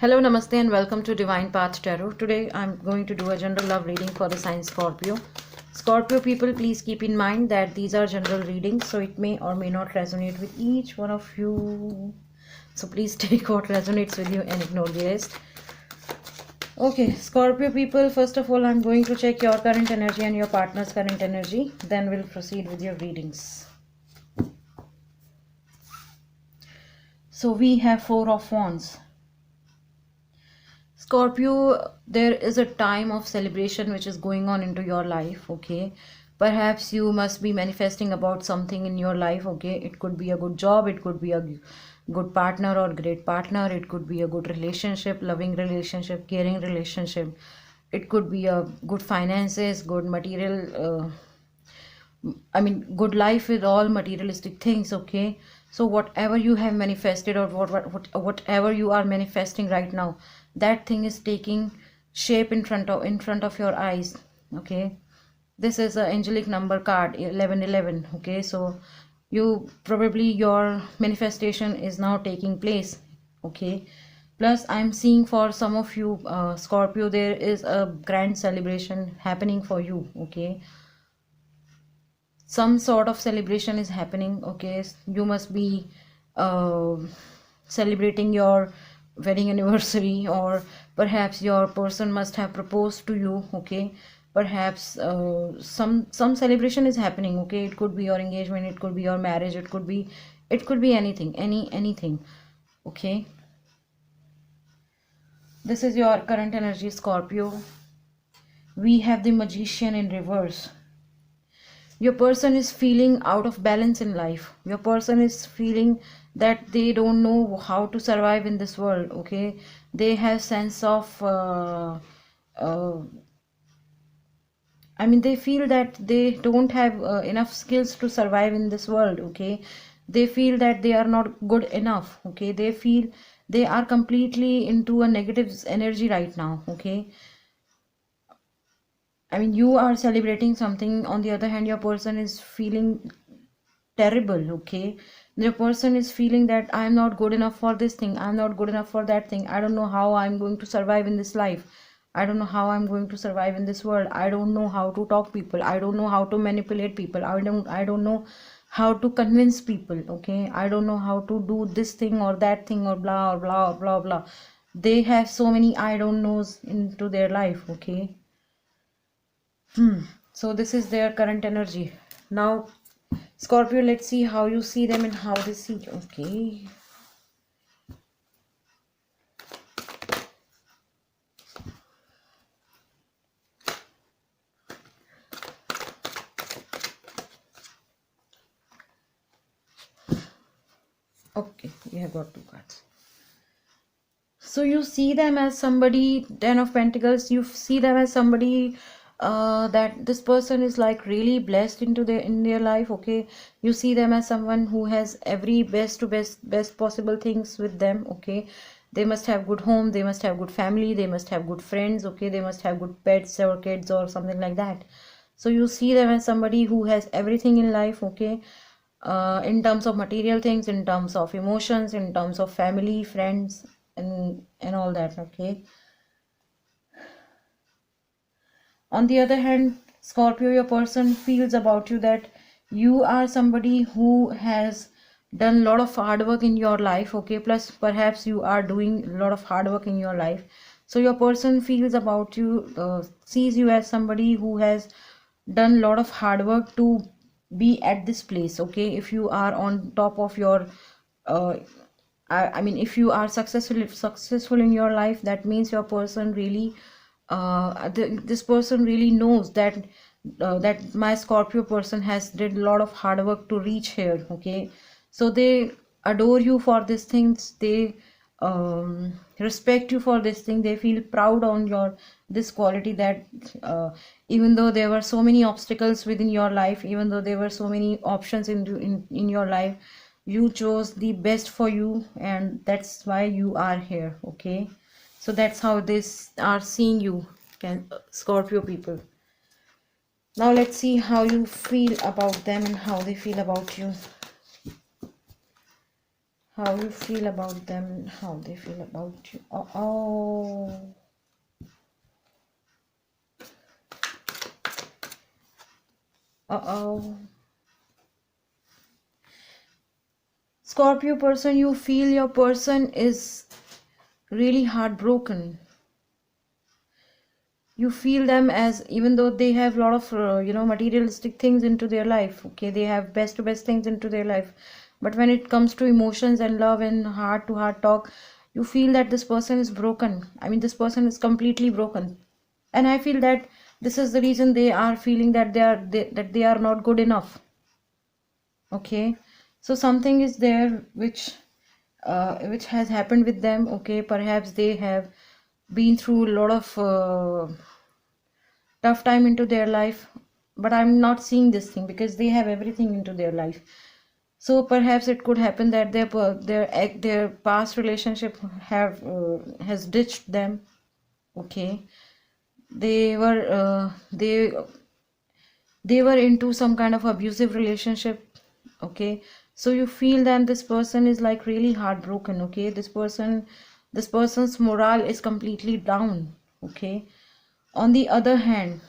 Hello, Namaste, and welcome to Divine Path Tarot. Today I'm going to do a general love reading for the sign Scorpio. Scorpio people, please keep in mind that these are general readings, so it may or may not resonate with each one of you. So please take what resonates with you and ignore the rest. Okay, Scorpio people, first of all, I'm going to check your current energy and your partner's current energy. Then we'll proceed with your readings. So we have Four of Wands. Scorpio, there is a time of celebration which is going on into your life, okay? Perhaps you must be manifesting about something in your life, okay? It could be a good job, it could be a good partner or great partner, it could be a good relationship, loving relationship, caring relationship. It could be a good finances, good material, good life with all materialistic things, okay? So whatever you have manifested or whatever you are manifesting right now, that thing is taking shape in front of your eyes, okay? This is an angelic number card 1111, okay? So you probably your manifestation is now taking place, okay? Plus I'm seeing for some of you, Scorpio, there is a grand celebration happening for you, okay? Some sort of celebration is happening, okay? You must be uh, celebrating your wedding anniversary, or perhaps your person must have proposed to you, okay? Perhaps some celebration is happening, okay? It could be your engagement, it could be your marriage, it could be anything, anything, okay? This is your current energy, Scorpio. We have the Magician in reverse. Your person is feeling out of balance in life. Your person is feeling that they don't know how to survive in this world, okay? They have sense of uh, they feel that they don't have enough skills to survive in this world, okay? They feel that they are not good enough, okay? They feel they are completely into a negative energy right now, okay? You are celebrating something. On the other hand, your person is feeling terrible, okay? The person is feeling that I'm not good enough for this thing, I'm not good enough for that thing, I don't know how I'm going to survive in this life, I don't know how I'm going to survive in this world, I don't know how to talk people, I don't know how to manipulate people, I don't know how to convince people, okay? I don't know how to do this thing or that thing or blah or blah or blah blah. They have so many I don't knows into their life, okay? So this is their current energy. Now, Scorpio, let's see how you see them and how they see you. Okay. Okay, we have got two cards. So you see them as somebody, Ten of Pentacles, you see them as somebody that this person is like really blessed in their life, okay? You see them as someone who has every best possible things with them, okay? They must have good home, they must have good family, they must have good friends, okay? They must have good pets or kids or something like that. So you see them as somebody who has everything in life, okay? In terms of material things, in terms of emotions, in terms of family, friends, and all that, okay? On the other hand, Scorpio, your person feels about you that you are somebody who has done a lot of hard work in your life, okay? Plus perhaps you are doing a lot of hard work in your life. So your person feels about you, sees you as somebody who has done a lot of hard work to be at this place, okay? If you are on top of your uh, if you are successful in your life, that means your person really this person really knows that my Scorpio person has did a lot of hard work to reach here, okay? So they adore you for these things, they respect you for this thing, they feel proud on your this quality, that even though there were so many obstacles within your life, even though there were so many options in your life, you chose the best for you, and that's why you are here, okay? So that's how this are seeing you, Scorpio people. Now let's see how you feel about them and how they feel about you. how you feel about them, how they feel about you. Oh, oh. Scorpio person, you feel your person is really heartbroken. You feel them as, even though they have a lot of materialistic things into their life, okay, they have best to best things into their life, but when it comes to emotions and love and heart to heart talk, you feel that this person is broken. I mean, this person is completely broken, and I feel that this is the reason they are feeling that that they are not good enough. Okay, so something is there which has happened with them. Okay, perhaps they have been through a lot of tough time into their life, but I'm not seeing this thing because they have everything into their life. So perhaps it could happen that their past relationship have has ditched them. Okay, they were they were into some kind of abusive relationship. Okay, so you feel that this person is like really heartbroken. Okay, this person's morale is completely down. Okay, on the other hand,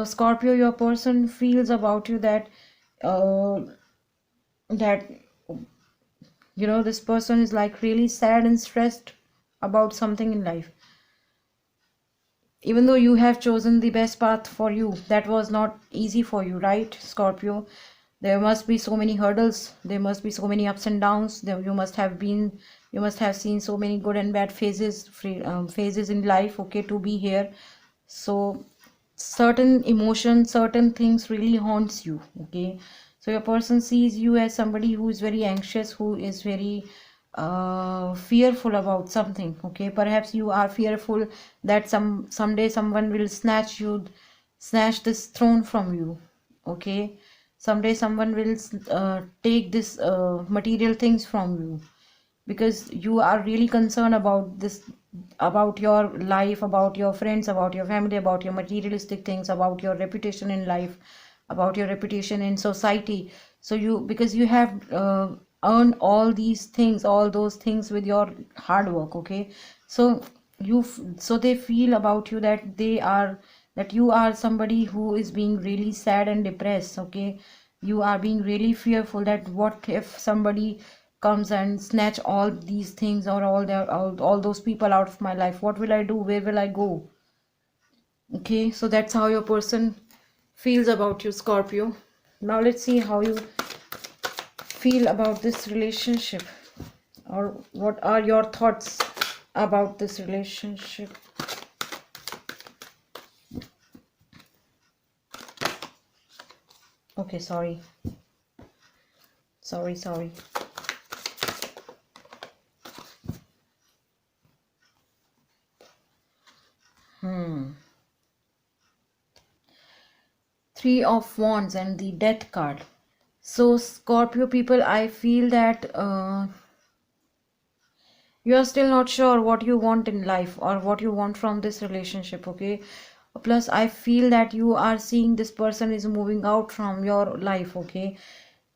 Scorpio, your person feels about you that uh, that this person is like really sad and stressed about something in life. Even though you have chosen the best path for you, that was not easy for you, right, Scorpio? There must be so many hurdles, there must be so many ups and downs. You must have seen so many good and bad phases in life, okay, to be here. So certain emotions, certain things really haunts you. Okay, so your person sees you as somebody who is very anxious, who is very fearful about something. Okay, perhaps you are fearful that someday someone will snatch this throne from you. Okay, someday someone will take this material things from you, because you are really concerned about this, about your life, about your friends, about your family, about your materialistic things, about your reputation in life, about your reputation in society. So you, because you have earned all these things, all those things with your hard work. Okay, so so they feel about you that you are somebody who is being really sad and depressed. Okay, you are being really fearful that what if somebody comes and snatch all these things, or all those people out of my life. What will I do? Where will I go? Okay, so that's how your person feels about you, Scorpio. Now let's see how you feel about this relationship, or what are your thoughts about this relationship. Okay, sorry. Three of Wands and the Death card. So Scorpio people, I feel that you are still not sure what you want in life, or what you want from this relationship. Okay, plus I feel that you are seeing this person is moving out from your life. Okay,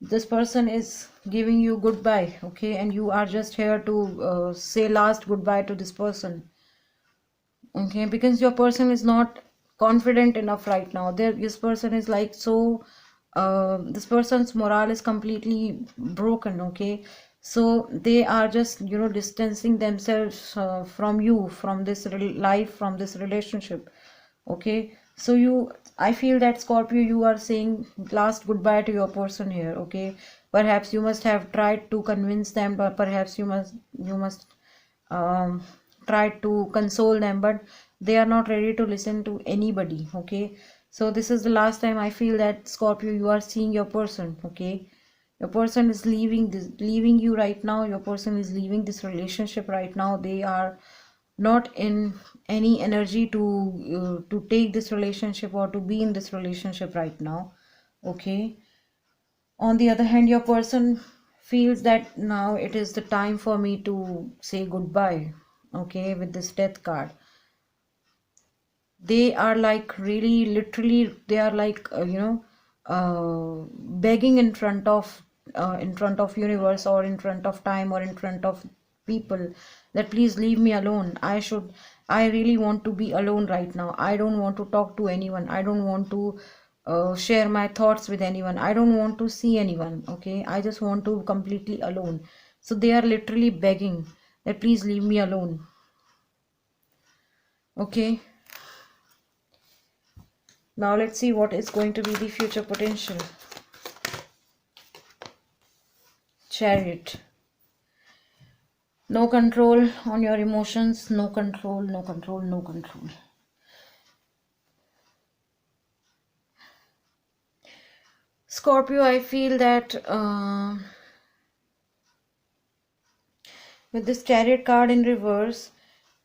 this person is giving you goodbye. Okay, and you are just here to say last goodbye to this person. Okay, because your person is not confident enough right now. This person is like, so this person's morale is completely broken. Okay, so they are just distancing themselves from you, from this life, from this relationship. Okay, so I feel that, Scorpio, you are saying last goodbye to your person here. Okay, perhaps you must have tried to convince them, but perhaps you must um, try to console them, but they are not ready to listen to anybody. Okay, so this is the last time I feel that, Scorpio, you are seeing your person. Okay, your person is leaving you right now. Your person is leaving this relationship right now. They are not in any energy to take this relationship or to be in this relationship right now. Okay, on the other hand, your person feels that now it is the time for me to say goodbye. Okay, with this Death card, they are like really literally, they are like begging in front of universe, or in front of time, or in front of people, that please leave me alone. I really want to be alone right now. I don't want to talk to anyone. I don't want to share my thoughts with anyone. I don't want to see anyone. Okay, I just want to completely alone. So they are literally begging that please leave me alone. Okay, now let's see what is going to be the future potential. Chariot. No control on your emotions. No control, no control, no control. Scorpio, I feel that with this Chariot card in reverse,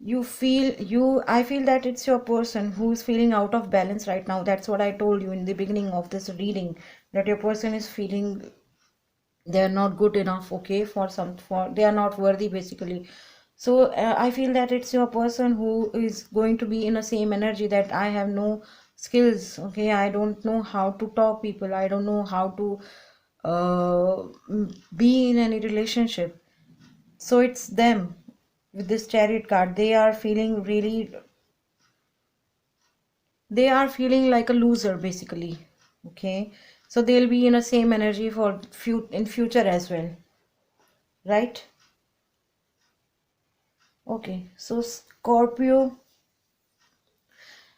I feel that it's your person who's feeling out of balance right now. That's what I told you in the beginning of this reading, that your person is feeling they are not good enough, okay, for they are not worthy basically. So I feel that it's your person who is going to be in the same energy, that I have no skills, okay, I don't know how to talk people, I don't know how to be in any relationship. So it's them with this Chariot card. They are feeling like a loser basically, okay. So they'll be in the same energy for in future as well, right? Okay, so Scorpio,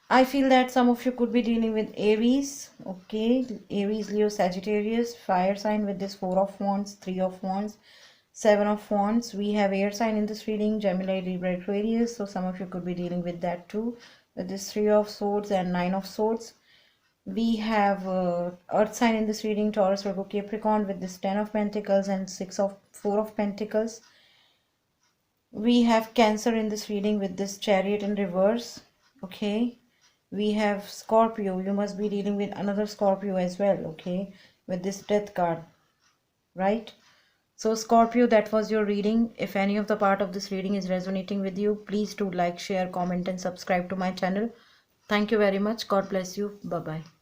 I feel that some of you could be dealing with Aries, okay, Aries, Leo, Sagittarius, fire sign with this 4 of Wands, 3 of Wands, 7 of Wands. We have air sign in this reading, Gemini, Libra, Aquarius, so some of you could be dealing with that too, with this 3 of Swords and 9 of Swords. We have earth sign in this reading, Taurus, Virgo, Capricorn, with this 10 of Pentacles and 4 of Pentacles. We have Cancer in this reading with this Chariot in reverse, okay. We have Scorpio, you must be dealing with another Scorpio as well, okay, with this Death card, right? So Scorpio, that was your reading. If any of the part of this reading is resonating with you, please do like, share, comment and subscribe to my channel. Thank you very much. God bless you. Bye bye.